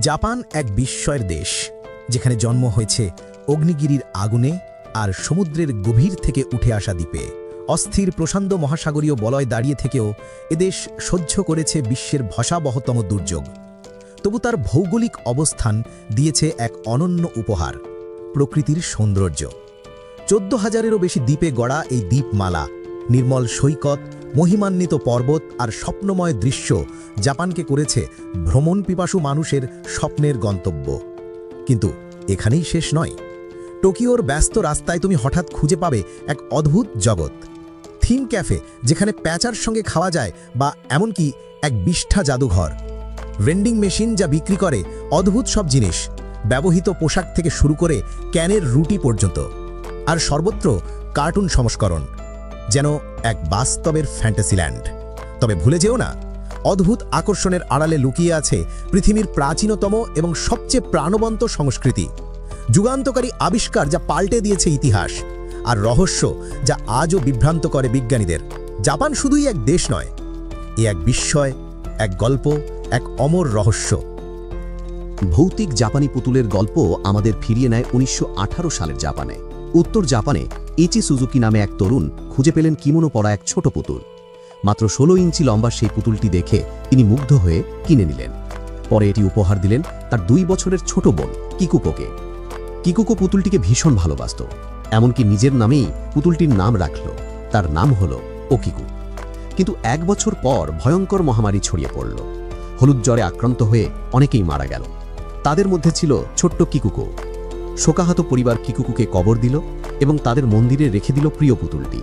Japan এক বিস্ময়ের দেশ, যেখানে জন্ম হয়েছে অগ্নিগিরির আগুনে আর সমুদ্রের গভীর থেকে উঠে আসা দ্বীপে। অস্থির প্রশান্ত মহাসাগরীয় বলয় দাঁড়িয়ে থেকেও এদেশ সহ্য করেছে বিশ্বের ভয়াবহতম দুর্যোগ। তবু তার ভৌগোলিক অবস্থান দিয়েছে এক অনন্য উপহার, প্রকৃতির সৌন্দর্য। 14,000-এরও বেশি দ্বীপে গড়া এই দ্বীপমালা, নির্মল সৈকত, মহিমান্বিত পর্বত আর স্বপ্নময় দৃশ্য জাপানকে করেছে ভ্রমণ পিপাসু মানুষের স্বপ্নের গন্তব্য। কিন্তু এখানেই শেষ নয়। টোকিওর ব্যস্ত রাস্তায় তুমি হঠাৎ খুঁজে পাবে এক অদ্ভুত জগৎ, থিম ক্যাফে যেখানে প্যাঁচার সঙ্গে খাওয়া যায়, বা এমনকি এক বিষ্ঠা জাদুঘর, ভেন্ডিং মেশিন যা বিক্রি করে অদ্ভুত সব জিনিস, ব্যবহৃত পোশাক থেকে শুরু করে ক্যানের রুটি পর্যন্ত। আর সর্বত্র কার্টুন সংস্করণ, যেন এক বাস্তবের ফ্যান্টাসিল্যান্ড। তবে ভুলে যেও না, অদ্ভুত আকর্ষণের আড়ালে লুকিয়ে আছে পৃথিবীর প্রাচীনতম এবং সবচেয়ে প্রাণবন্ত সংস্কৃতি, যুগান্তকারী আবিষ্কার যা পাল্টে দিয়েছে ইতিহাস, আর রহস্য যা আজও বিভ্রান্ত করে বিজ্ঞানীদের। জাপান শুধুই এক দেশ নয়, এ এক বিস্ময়, এক গল্প, এক অমর রহস্য। ভৌতিক জাপানি পুতুলের গল্প আমাদের ফিরিয়ে নেয় 1918 সালের জাপানে। উত্তর জাপানে ইচি সুজুকি নামে এক তরুণ খুঁজে পেলেন কিমোনো পরা এক ছোট পুতুল। মাত্র 16 ইঞ্চি লম্বা সেই পুতুলটি দেখে তিনি মুগ্ধ হয়ে কিনে নিলেন। পরে এটি উপহার দিলেন তার 2 বছরের ছোট বোন কিকুকোকে। কিকুকো পুতুলটিকে ভীষণ ভালোবাসত, এমনকি নিজের নামেই পুতুলটির নাম রাখল। তার নাম হলো ওকিকু। কিন্তু 1 বছর পর ভয়ঙ্কর মহামারী ছড়িয়ে পড়ল। হলুদ জ্বরে আক্রান্ত হয়ে অনেকেই মারা গেল। তাদের মধ্যে ছিল ছোট্ট কিকুকো। শোকাহত পরিবার কিকুকুকে কবর দিল এবং তাদের মন্দিরে রেখে দিল প্রিয় পুতুলটি।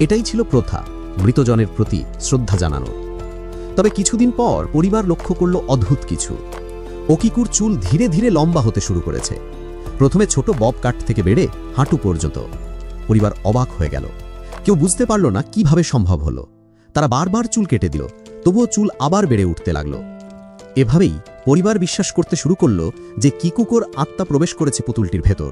এটাই ছিল প্রথা, মৃতজনের প্রতি শ্রদ্ধা জানানোর। তবে কিছুদিন পর পরিবার লক্ষ্য করল অদ্ভুত কিছু। ওকিকুর চুল ধীরে ধীরে লম্বা হতে শুরু করেছে, প্রথমে ছোট বব কাট থেকে বেড়ে হাঁটু পর্যন্ত। পরিবার অবাক হয়ে গেল, কেউ বুঝতে পারল না কিভাবে সম্ভব হলো। তারা বারবার চুল কেটে দিল, তবুও চুল আবার বেড়ে উঠতে লাগল। এভাবেই পরিবার বিশ্বাস করতে শুরু করল যে কিকুকোর আত্মা প্রবেশ করেছে পুতুলটির ভেতর।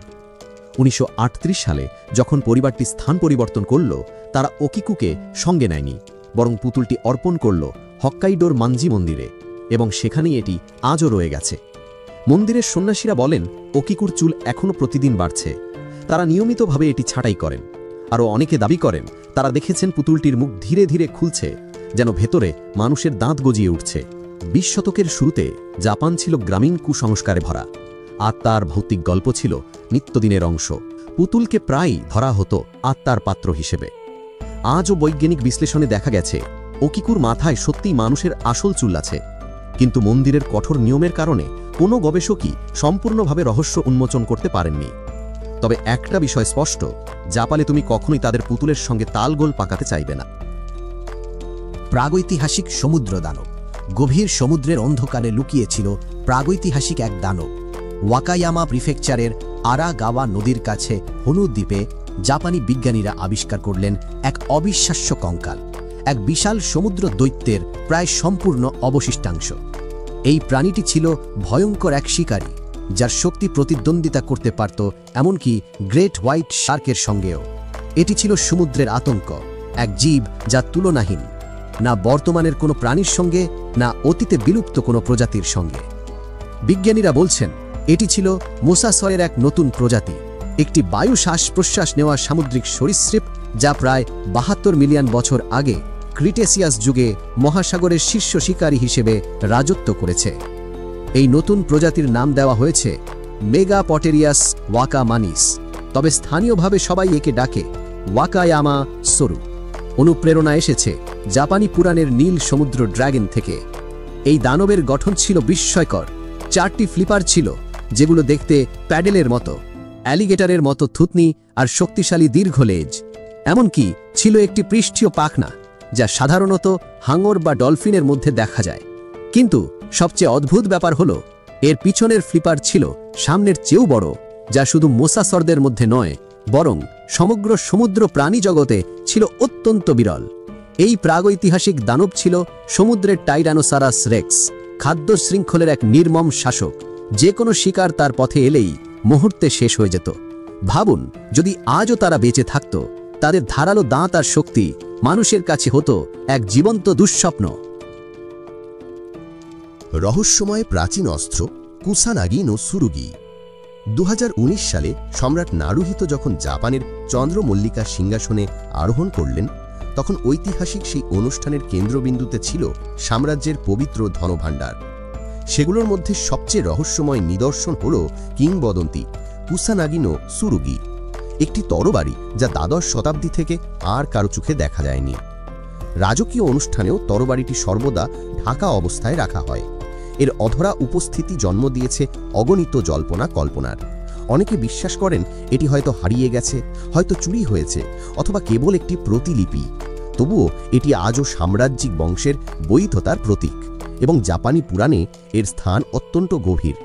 1938 সালে যখন পরিবারটি স্থান পরিবর্তন করল, তারা ওকিকুকে সঙ্গে নেয়নি, বরং পুতুলটি অর্পণ করল হক্কাইডোর মানজি মন্দিরে, এবং সেখানেই এটি আজও রয়ে গেছে। মন্দিরের সন্ন্যাসীরা বলেন ওকিকুর চুল এখনও প্রতিদিন বাড়ছে। তারা নিয়মিতভাবে এটি ছাঁটাই করেন। আরও অনেকে দাবি করেন তারা দেখেছেন পুতুলটির মুখ ধীরে ধীরে খুলছে, যেন ভেতরে মানুষের দাঁত গজিয়ে উঠছে। 20 শতকের শুরুতে জাপান ছিল গ্রামীণ কুসংস্কারে ভরা। আত্মার ভৌতিক গল্প ছিল নিত্যদিনের অংশ। পুতুলকে প্রায়ই ধরা হতো আত্মার পাত্র হিসেবে। আজও বৈজ্ঞানিক বিশ্লেষণে দেখা গেছে ওকিকুর মাথায় সত্যিই মানুষের আসল চুল আছে, কিন্তু মন্দিরের কঠোর নিয়মের কারণে কোনো গবেষকই সম্পূর্ণভাবে রহস্য উন্মোচন করতে পারেননি। তবে একটা বিষয় স্পষ্ট, জাপানে তুমি কখনোই তাদের পুতুলের সঙ্গে তালগোল পাকাতে চাইবে না। প্রাগৈতিহাসিক সমুদ্র দানব। গভীর সমুদ্রের অন্ধকারে লুকিয়েছিল প্রাগৈতিহাসিক এক দানব। ওয়াকায়ামা প্রিফেকচারের আরাগাওয়া নদীর কাছে হনু দ্বীপে জাপানি বিজ্ঞানীরা আবিষ্কার করলেন এক অবিশ্বাস্য কঙ্কাল, এক বিশাল সমুদ্র দৈত্যের প্রায় সম্পূর্ণ অবশিষ্টাংশ। এই প্রাণীটি ছিল ভয়ঙ্কর এক শিকারী, যার শক্তি প্রতিদ্বন্দ্বিতা করতে পারত এমনকি গ্রেট হোয়াইট শার্কের সঙ্গেও। এটি ছিল সমুদ্রের আতঙ্ক, এক জীব যা তুলনাহীন, না বর্তমানের কোনো প্রাণীর সঙ্গে, না অতীতে বিলুপ্ত কোনো প্রজাতির সঙ্গে। বিজ্ঞানীরা বলছেন এটি ছিল মোসাসরের এক নতুন প্রজাতি, একটি বায়ু শ্বাস প্রশ্বাস নেওয়া সামুদ্রিক সরীসৃপ, যা প্রায় 72 মিলিয়ন বছর আগে ক্রিটেসিয়াস যুগে মহাসাগরের শীর্ষ শিকারী হিসেবে রাজত্ব করেছে। এই নতুন প্রজাতির নাম দেওয়া হয়েছে মেগাপটেরিয়াস ওয়াকামানিস, তবে স্থানীয়ভাবে সবাই একে ডাকে ওয়াকায়ামা সরু। অনুপ্রেরণা এসেছে জাপানি পুরাণের নীল সমুদ্র ড্রাগন থেকে। এই দানবের গঠন ছিল বিস্ময়কর। 4টি ফ্লিপার ছিল, যেগুলো দেখতে প্যাডেলের মতো, অ্যালিগেটরের মতো থুতনি আর শক্তিশালী দীর্ঘ লেজ। এমনকি ছিল একটি পৃষ্ঠীয় পাখনা, যা সাধারণত হাঙর বা ডলফিনের মধ্যে দেখা যায়। কিন্তু সবচেয়ে অদ্ভুত ব্যাপার হল এর পিছনের ফ্লিপার ছিল সামনের চেয়েও বড়, যা শুধু মোসাসরদের মধ্যে নয়, বরং সমগ্র সমুদ্র প্রাণী জগতে ছিল অত্যন্ত বিরল। এই প্রাগৈতিহাসিক দানব ছিল সমুদ্রের টাইরানোসারাস রেক্স, খাদ্য শৃঙ্খলের এক নির্মম শাসক। যে কোনো শিকার তার পথে এলেই মুহূর্তে শেষ হয়ে যেত। ভাবুন, যদি আজও তারা বেঁচে থাকত, তাদের ধারালো দাঁত আর শক্তি মানুষের কাছে হতো এক জীবন্ত দুঃস্বপ্ন। রহস্যময় প্রাচীন অস্ত্র কুসানাগি নো সুরুগি। 2019 সালে সম্রাট নারুহিতো যখন জাপানের চন্দ্রমল্লিকা সিংহাসনে আরোহণ করলেন, তখন ঐতিহাসিক সেই অনুষ্ঠানের কেন্দ্রবিন্দুতে ছিল সাম্রাজ্যের পবিত্র ধনভাণ্ডার। সেগুলোর মধ্যে সবচেয়ে রহস্যময় নিদর্শন হল কিংবদন্তি কুসানাগি নো সুরুগি, একটি তরবারি যা দ্বাদশ শতাব্দী থেকে আর কারো চোখে দেখা যায়নি। রাজকীয় অনুষ্ঠানেও তরবারিটি সর্বদা ঢাকা অবস্থায় রাখা হয়। এর অধরা উপস্থিতি জন্ম দিয়েছে অগণিত জল্পনা কল্পনার। অনেকে বিশ্বাস করেন এটি হয়তো হারিয়ে গেছে, হয়তো চুরি হয়েছে, অথবা কেবল একটি প্রতিলিপি। তবুও এটি আজও সাম্রাজ্যিক বংশের বৈধতার প্রতীক, এবং জাপানি পুরাণে এর স্থান অত্যন্ত গভীর।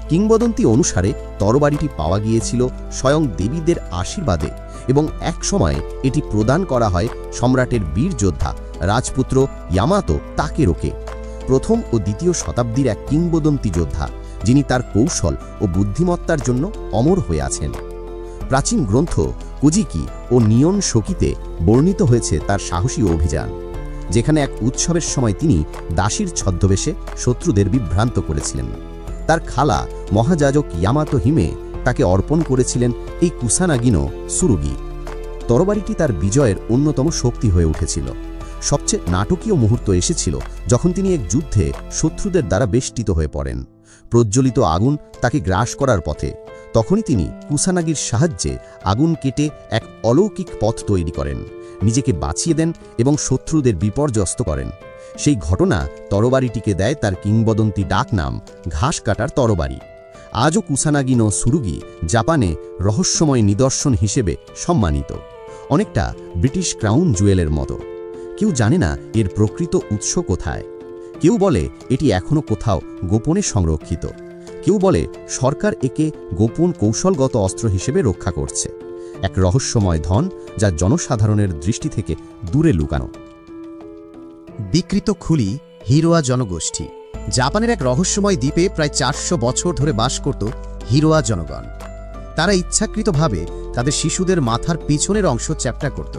কিংবদন্তি অনুসারে তরবারিটি পাওয়া গিয়েছিল স্বয়ং দেবীদের আশীর্বাদে, এবং এক সময় এটি প্রদান করা হয় সম্রাটের বীর যোদ্ধা রাজপুত্র ইয়ামাতো তাকেরোকে, প্রথম ও দ্বিতীয় শতাব্দীর এক কিংবদন্তি যোদ্ধা, যিনি তার কৌশল ও বুদ্ধিমত্তার জন্য অমর হয়ে আছেন। প্রাচীন গ্রন্থ কুজিকি ও নিয়ন শোকিতে বর্ণিত হয়েছে তার সাহসী অভিযান, যেখানে এক উৎসবের সময় তিনি দাসীর ছদ্মবেশে শত্রুদের বিভ্রান্ত করেছিলেন। তার খালা মহাযাজক ইয়ামাতো হিমে তাকে অর্পণ করেছিলেন এই কুসানাগি নো সুরুগি। তরবারিটি তার বিজয়ের অন্যতম শক্তি হয়ে উঠেছিল। সবচেয়ে নাটকীয় মুহূর্ত এসেছিল যখন তিনি এক যুদ্ধে শত্রুদের দ্বারা বেষ্টিত হয়ে পড়েন। প্রজ্বলিত আগুন তাকে গ্রাস করার পথে। তখনই তিনি কুসানাগির সাহায্যে আগুন কেটে এক অলৌকিক পথ তৈরি করেন, নিজেকে বাঁচিয়ে দেন এবং শত্রুদের বিপর্যস্ত করেন। সেই ঘটনা তরবারিটিকে দেয় তার কিংবদন্তি ডাকনাম ঘাস কাটার তরবারি। আজও কুসানাগি নো সুরুগি জাপানে রহস্যময় নিদর্শন হিসেবে সম্মানিত, অনেকটা ব্রিটিশ ক্রাউন জুয়েলের মতো। কেউ জানে না এর প্রকৃত উৎস কোথায়। কেউ বলে এটি এখনও কোথাও গোপনে সংরক্ষিত। কেউ বলে সরকার একে গোপন কৌশলগত অস্ত্র হিসেবে রক্ষা করছে, এক রহস্যময় ধন যা জনসাধারণের দৃষ্টি থেকে দূরে লুকানো। বিকৃত খুলি হিরোয়া জনগোষ্ঠী। জাপানের এক রহস্যময় দ্বীপে প্রায় 400 বছর ধরে বাস করত হিরোয়া জনগণ। তারা ইচ্ছাকৃতভাবে তাদের শিশুদের মাথার পিছনের অংশ চ্যাপ্টা করত।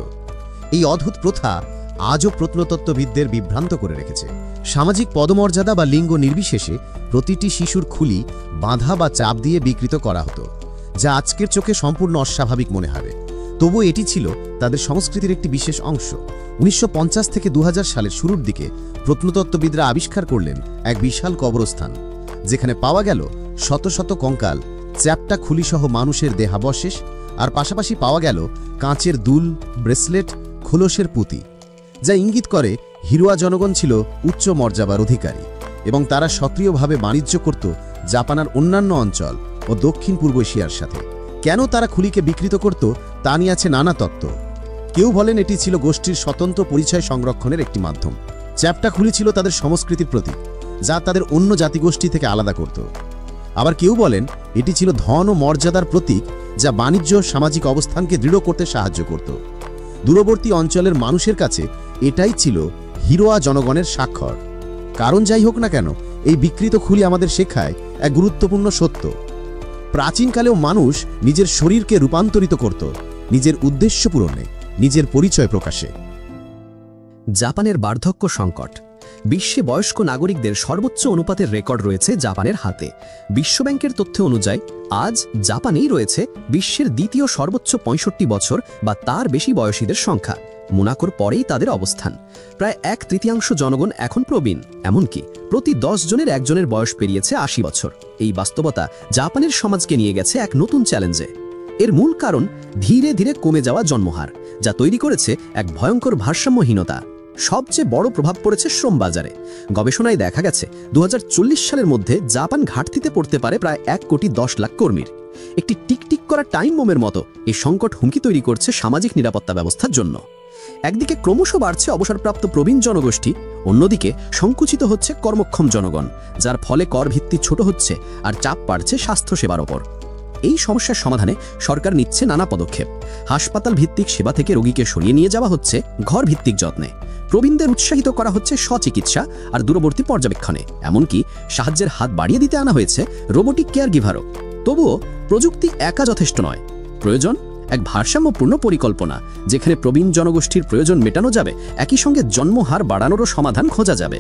এই অদ্ভুত প্রথা আজও প্রত্নতত্ত্ববিদদের বিভ্রান্ত করে রেখেছে। সামাজিক পদমর্যাদা বা লিঙ্গ নির্বিশেষে প্রতিটি শিশুর খুলি বাঁধা বা চাপ দিয়ে বিকৃত করা হতো, যা আজকের চোখে সম্পূর্ণ অস্বাভাবিক মনে হবে। তবু এটি ছিল তাদের সংস্কৃতির একটি বিশেষ অংশ। 1950 থেকে 2000 সালের শুরুর দিকে প্রত্নতত্ত্ববিদরা আবিষ্কার করলেন এক বিশাল কবরস্থান, যেখানে পাওয়া গেল শত শত কঙ্কাল, চ্যাপ্টা খুলিসহ মানুষের দেহাবশেষ, আর পাশাপাশি পাওয়া গেল কাঁচের দুল, ব্রেসলেট, খোলসের পুঁতি, যা ইঙ্গিত করে হিরোয়া জনগণ ছিল উচ্চ মর্যাদার অধিকারী এবং তারা সক্রিয়ভাবে বাণিজ্য করত জাপানের অন্যান্য অঞ্চল ও দক্ষিণ পূর্ব এশিয়ার সাথে। কেন তারা খুলিকে বিকৃত করত তা নিয়ে আছে নানা তত্ত্ব। কেউ বলেন এটি ছিল গোষ্ঠীর স্বতন্ত্র পরিচয় সংরক্ষণের একটি মাধ্যম। চ্যাপ্টা খুলি ছিল তাদের সংস্কৃতির প্রতীক, যা তাদের অন্য জাতিগোষ্ঠী থেকে আলাদা করত। আবার কেউ বলেন এটি ছিল ধন ও মর্যাদার প্রতীক, যা বাণিজ্য সামাজিক অবস্থানকে দৃঢ় করতে সাহায্য করত। দূরবর্তী অঞ্চলের মানুষের কাছে এটাই ছিল হিরোয়া জনগণের স্বাক্ষর। কারণ যাই হোক না কেন, এই বিকৃত খুলি আমাদের শেখায় এক গুরুত্বপূর্ণ সত্য: প্রাচীনকালেও মানুষ নিজের শরীরকে রূপান্তরিত করত নিজের উদ্দেশ্য পূরণে, নিজের পরিচয় প্রকাশে। জাপানের বার্ধক্য সংকট। বিশ্বে বয়স্ক নাগরিকদের সর্বোচ্চ অনুপাতের রেকর্ড রয়েছে জাপানের হাতে। বিশ্বব্যাংকের তথ্য অনুযায়ী আজ জাপানেই রয়েছে বিশ্বের দ্বিতীয় সর্বোচ্চ 65 বছর বা তার বেশি বয়সীদের সংখ্যা। মোনাকোর পরেই তাদের অবস্থান। প্রায় 1/3 জনগণ এখন প্রবীণ, এমনকি প্রতি 10 জনের একজনের বয়স পেরিয়েছে 80 বছর। এই বাস্তবতা জাপানের সমাজকে নিয়ে গেছে এক নতুন চ্যালেঞ্জে। এর মূল কারণ ধীরে ধীরে কমে যাওয়া জন্মহার, যা তৈরি করেছে এক ভয়ঙ্কর ভারসাম্যহীনতা। সবচেয়ে বড় প্রভাব পড়েছে শ্রম বাজারে। গবেষণায় দেখা গেছে 2040 সালের মধ্যে জাপান ঘাটতিতে পড়তে পারে প্রায় 1,10,00,000 কর্মীর। একটি টিকটিক করা টাইম বোমের মতো এই সংকট হুমকি তৈরি করছে সামাজিক নিরাপত্তা ব্যবস্থার জন্য। একদিকে ক্রমশ বাড়ছে অবসরপ্রাপ্ত প্রবীণ জনগোষ্ঠী, অন্যদিকে সংকুচিত হচ্ছে কর্মক্ষম জনগণ, যার ফলে কর ভিত্তি ছোট হচ্ছে আর চাপ বাড়ছে স্বাস্থ্যসেবার ওপর। এই সমস্যার সমাধানে সরকার নিচ্ছে নানা পদক্ষেপ। হাসপাতাল ভিত্তিক সেবা থেকে রোগীকে সরিয়ে নিয়ে যাওয়া হচ্ছে ঘর ভিত্তিক যত্নে। প্রবীণদের উৎসাহিত করা হচ্ছে স্বচিকিৎসা আর দূরবর্তী পর্যবেক্ষণে। এমনকি সাহায্যের হাত বাড়িয়ে দিতে আনা হয়েছে রোবোটিক কেয়ার গিভারও। তবুও প্রযুক্তি একা যথেষ্ট নয়, প্রয়োজন এক ভারসাম্যপূর্ণ পরিকল্পনা, যেখানে প্রবীণ জনগোষ্ঠীর প্রয়োজন মেটানো যাবে, একই সঙ্গে জন্মহার বাড়ানোরও সমাধান খোঁজা যাবে।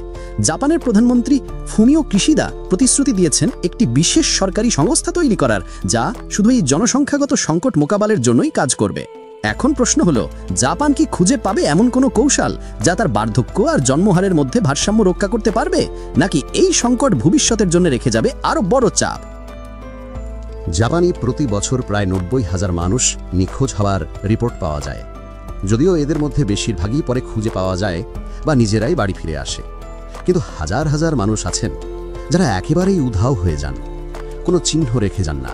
জাপানের প্রধানমন্ত্রী ফুমিও কিশিদা প্রতিশ্রুতি দিয়েছেন একটি বিশেষ সরকারি সংস্থা তৈরি করার, যা শুধু এই জনসংখ্যাগত সংকট মোকাবেলার জন্যই কাজ করবে। এখন প্রশ্ন হলো, জাপান কি খুঁজে পাবে এমন কোনো কৌশল যা তার বার্ধক্য আর জন্মহারের মধ্যে ভারসাম্য রক্ষা করতে পারবে, নাকি এই সংকট ভবিষ্যতের জন্য রেখে যাবে আরও বড় চাপ? জাপানে প্রতি বছর প্রায় 90,000 মানুষ নিখোঁজ হওয়ার রিপোর্ট পাওয়া যায়। যদিও এদের মধ্যে বেশিরভাগই পরে খুঁজে পাওয়া যায় বা নিজেরাই বাড়ি ফিরে আসে, কিন্তু হাজার হাজার মানুষ আছেন যারা একেবারেই উধাও হয়ে যান, কোনো চিহ্ন রেখে যান না।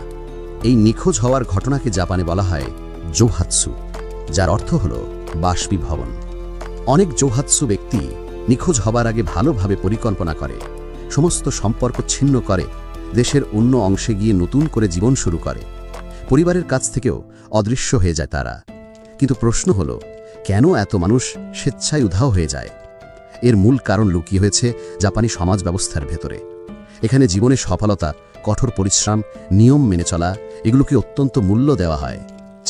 এই নিখোঁজ হওয়ার ঘটনাকে জাপানে বলা হয় জোহাৎসু, যার অর্থ হল বাষ্পীভবন। অনেক জোহাৎসু ব্যক্তি নিখোঁজ হবার আগে ভালোভাবে পরিকল্পনা করে, সমস্ত সম্পর্ক ছিন্ন করে, দেশের অন্য অংশে গিয়ে নতুন করে জীবন শুরু করে। পরিবারের কাছ থেকেও অদৃশ্য হয়ে যায় তারা। কিন্তু প্রশ্ন হল, কেন এত মানুষ স্বেচ্ছায় উধাও হয়ে যায়? এর মূল কারণ লুকিয়ে হয়েছে জাপানি সমাজ ব্যবস্থার ভেতরে। এখানে জীবনে সফলতা, কঠোর পরিশ্রম, নিয়ম মেনে চলা, এগুলোকে অত্যন্ত মূল্য দেওয়া হয়।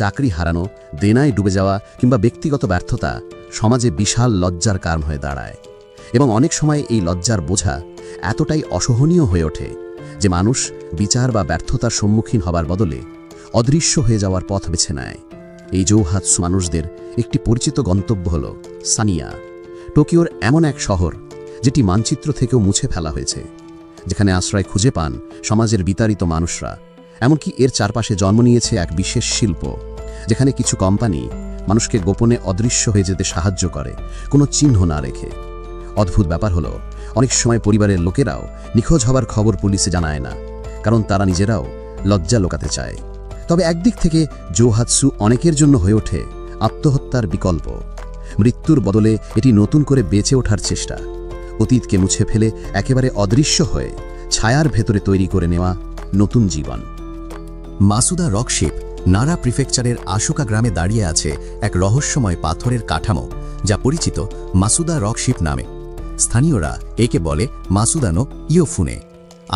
চাকরি হারানো, দেনায় ডুবে যাওয়া কিংবা ব্যক্তিগত ব্যর্থতা সমাজে বিশাল লজ্জার কারণ হয়ে দাঁড়ায়, এবং অনেক সময় এই লজ্জার বোঝা এতটাই অসহনীয় হয়ে ওঠে যে মানুষ বিচার বা ব্যর্থতার সম্মুখীন হবার বদলে অদৃশ্য হয়ে যাওয়ার পথ বেছে নেয়। এই জোহাৎসু মানুষদের একটি পরিচিত গন্তব্য হল সানিয়া, টোকিওর এমন এক শহর যেটি মানচিত্র থেকেও মুছে ফেলা হয়েছে, যেখানে আশ্রয় খুঁজে পান সমাজের বিতাড়িত মানুষরা। এমনকি এর চারপাশে জন্ম নিয়েছে এক বিশেষ শিল্প, যেখানে কিছু কোম্পানি মানুষকে গোপনে অদৃশ্য হয়ে যেতে সাহায্য করে, কোনো চিহ্ন না রেখে। অদ্ভুত ব্যাপার হলো, অনেক সময় পরিবারের লোকেরাও নিখোঁজ হবার খবর পুলিশে জানায় না, কারণ তারা নিজেরাও লজ্জা লুকাতে চায়। তবে একদিক থেকে জোহাৎসু অনেকের জন্য হয়ে ওঠে আত্মহত্যার বিকল্প। মৃত্যুর বদলে এটি নতুন করে বেঁচে ওঠার চেষ্টা, অতীতকে মুছে ফেলে একেবারে অদৃশ্য হয়ে ছায়ার ভেতরে তৈরি করে নেওয়া নতুন জীবন। মাসুদা রকশিপ নারা প্রিফেকচারের আশুকা গ্রামে দাঁড়িয়ে আছে এক রহস্যময় পাথরের কাঠামো, যা পরিচিত মাসুদা রকশিপ নামে। স্থানীয়রা একে বলে মাসুদানো ইয়োফুনে।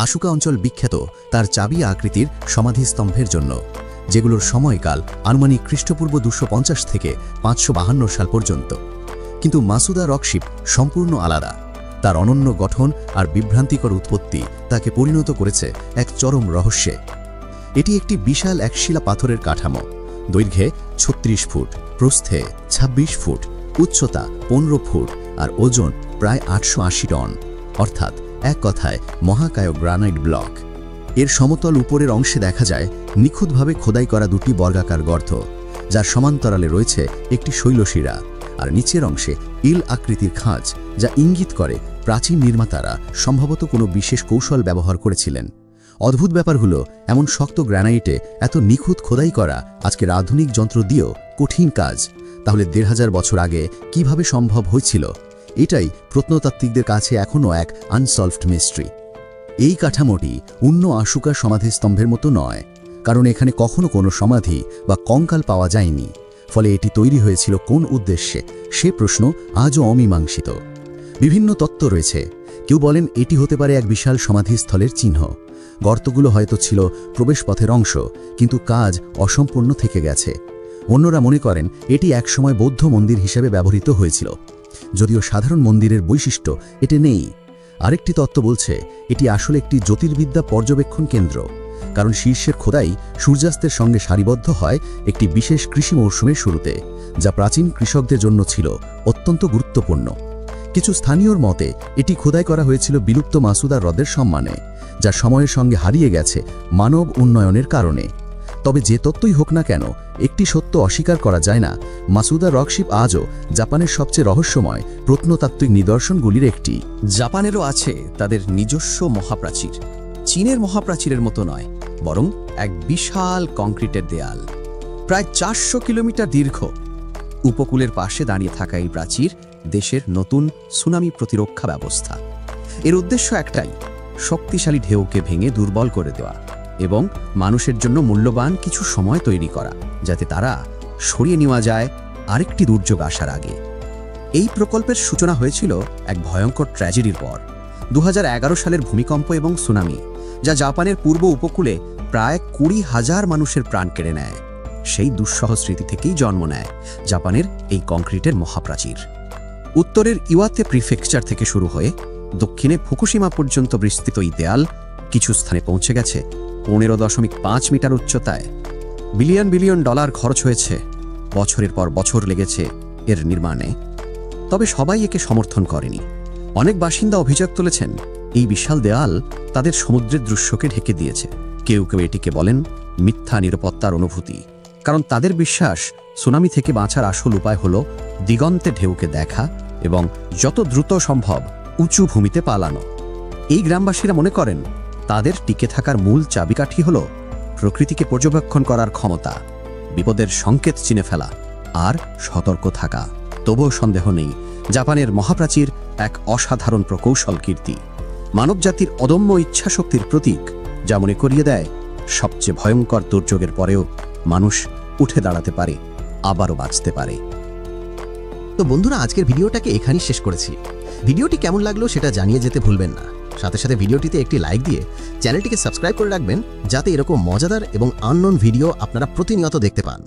আশুকা অঞ্চল বিখ্যাত তার চাবি আকৃতির সমাধিস্তম্ভের জন্য, যেগুলোর সময়কাল আনুমানিক খ্রিস্টপূর্ব 250 থেকে 552 সাল পর্যন্ত। কিন্তু মাসুদা রকশিপ সম্পূর্ণ আলাদা। তার অনন্য গঠন আর বিভ্রান্তিকর উৎপত্তি তাকে পরিণত করেছে এক চরম রহস্যে। এটি একটি বিশাল একশিলা পাথরের কাঠামো, দৈর্ঘ্যে 36 ফুট, প্রস্থে 26 ফুট, উচ্চতা 15 ফুট আর ওজন প্রায় 880 টন, অর্থাৎ এক কথায় মহাকায় গ্রানাইট ব্লক। এর সমতল উপরের অংশে দেখা যায় নিখুঁতভাবে খোদাই করা দুটি বর্গাকার গর্ত, যার সমান্তরালে রয়েছে একটি শৈলশিরা, আর নিচের অংশে ইল আকৃতির খাঁজ, যা ইঙ্গিত করে প্রাচীন নির্মাতারা সম্ভবত কোনো বিশেষ কৌশল ব্যবহার করেছিলেন। অদ্ভুত ব্যাপার হলো, এমন শক্ত গ্রানাইটে এত নিখুঁত খোদাই করা আজকের আধুনিক যন্ত্র দিয়েও কঠিন কাজ। তাহলে 1500 বছর আগে কিভাবে সম্ভব হয়েছিল? এটাই প্রত্নতাত্ত্বিকদের কাছে এখনও এক আনসলভড মিস্ট্রি। এই কাঠামোটি অন্য আশুকা সমাধিস্তম্ভের মতো নয়, কারণ এখানে কখনো কোনো সমাধি বা কঙ্কাল পাওয়া যায়নি। ফলে এটি তৈরি হয়েছিল কোন উদ্দেশ্যে, সে প্রশ্ন আজও অমীমাংসিত। বিভিন্ন তত্ত্ব রয়েছে। কেউ বলেন এটি হতে পারে এক বিশাল সমাধিস্থলের চিহ্ন। গর্তগুলো হয়তো ছিল প্রবেশপথের অংশ, কিন্তু কাজ অসম্পূর্ণ থেকে গেছে। অন্যরা মনে করেন এটি একসময় বৌদ্ধ মন্দির হিসেবে ব্যবহৃত হয়েছিল, যদিও সাধারণ মন্দিরের বৈশিষ্ট্য এতে নেই। আরেকটি তত্ত্ব বলছে এটি আসলে একটি জ্যোতির্বিদ্যা পর্যবেক্ষণ কেন্দ্র, কারণ শীর্ষের খোদাই সূর্যাস্তের সঙ্গে সারিবদ্ধ হয় একটি বিশেষ কৃষি মৌসুমের শুরুতে, যা প্রাচীন কৃষকদের জন্য ছিল অত্যন্ত গুরুত্বপূর্ণ। কিছু স্থানীয়র মতে এটি খোদাই করা হয়েছিল বিলুপ্ত মাসুদা হ্রদের সম্মানে, যা সময়ের সঙ্গে হারিয়ে গেছে মানব উন্নয়নের কারণে। তবে যে তত্ত্বই হোক না কেন, একটি সত্য অস্বীকার করা যায় না, মাসুদা রকশিপ আজও জাপানের সবচেয়ে রহস্যময় প্রত্নতাত্ত্বিক নিদর্শনগুলির একটি। জাপানেরও আছে তাদের নিজস্ব মহাপ্রাচীর। চীনের মহাপ্রাচীরের মতো নয়, বরং এক বিশাল কংক্রিটের দেয়াল, প্রায় 400 কিলোমিটার দীর্ঘ। উপকূলের পাশে দাঁড়িয়ে থাকা এই প্রাচীর দেশের নতুন সুনামি প্রতিরক্ষা ব্যবস্থা। এর উদ্দেশ্য একটাই, শক্তিশালী ঢেউকে ভেঙে দুর্বল করে দেওয়া এবং মানুষের জন্য মূল্যবান কিছু সময় তৈরি করা, যাতে তারা সরিয়ে নেওয়া যায় আরেকটি দুর্যোগ আসার আগে। এই প্রকল্পের সূচনা হয়েছিল এক ভয়ঙ্কর ট্র্যাজেডির পর, 2011 সালের ভূমিকম্প এবং সুনামি, যা জাপানের পূর্ব উপকূলে প্রায় 20,000 মানুষের প্রাণ কেড়ে নেয়। সেই দুঃসহ স্মৃতি থেকেই জন্ম নেয় জাপানের এই কংক্রিটের মহাপ্রাচীর। উত্তরের ইওয়াতে প্রিফেকচার থেকে শুরু হয়ে দক্ষিণে ফুকুশিমা পর্যন্ত বিস্তৃত এই দেয়াল কিছু স্থানে পৌঁছে গেছে 15.5 মিটার উচ্চতায়। বিলিয়ন বিলিয়ন ডলার খরচ হয়েছে, বছরের পর বছর লেগেছে এর নির্মাণে। তবে সবাই একে সমর্থন করেনি। অনেক বাসিন্দা অভিযোগ তুলেছেন এই বিশাল দেয়াল তাদের সমুদ্রের দৃশ্যকে ঢেকে দিয়েছে। কেউ কেউ এটিকে বলেন মিথ্যা নিরাপত্তার অনুভূতি, কারণ তাদের বিশ্বাস সুনামি থেকে বাঁচার আসল উপায় হল দিগন্তে ঢেউকে দেখা এবং যত দ্রুত সম্ভব উঁচু ভূমিতে পালানো। এই গ্রামবাসীরা মনে করেন তাদের টিকে থাকার মূল চাবিকাঠি হল প্রকৃতিকে পর্যবেক্ষণ করার ক্ষমতা, বিপদের সংকেত চিনে ফেলা আর সতর্ক থাকা। তবুও সন্দেহ নেই, জাপানের মহাপ্রাচীর এক অসাধারণ প্রকৌশল কীর্তি, মানবজাতির অদম্য ইচ্ছাশক্তির প্রতীক, যা মনে করিয়ে দেয় সবচেয়ে ভয়ঙ্কর দুর্যোগের পরেও মানুষ উঠে দাঁড়াতে পারে, আবারও বাঁচতে পারে। তো বন্ধুরা, আজকের ভিডিওটাকে এখানেই শেষ করেছি। ভিডিওটি কেমন লাগলো সেটা জানিয়ে যেতে ভুলবেন না। সাথে সাথে ভিডিওটিতে একটি লাইক দিয়ে চ্যানেলটিকে সাবস্ক্রাইব করে রাখবেন, যাতে এরকম মজাদার এবং আননোন ভিডিও আপনারা প্রতিনিয়ত দেখতে পান।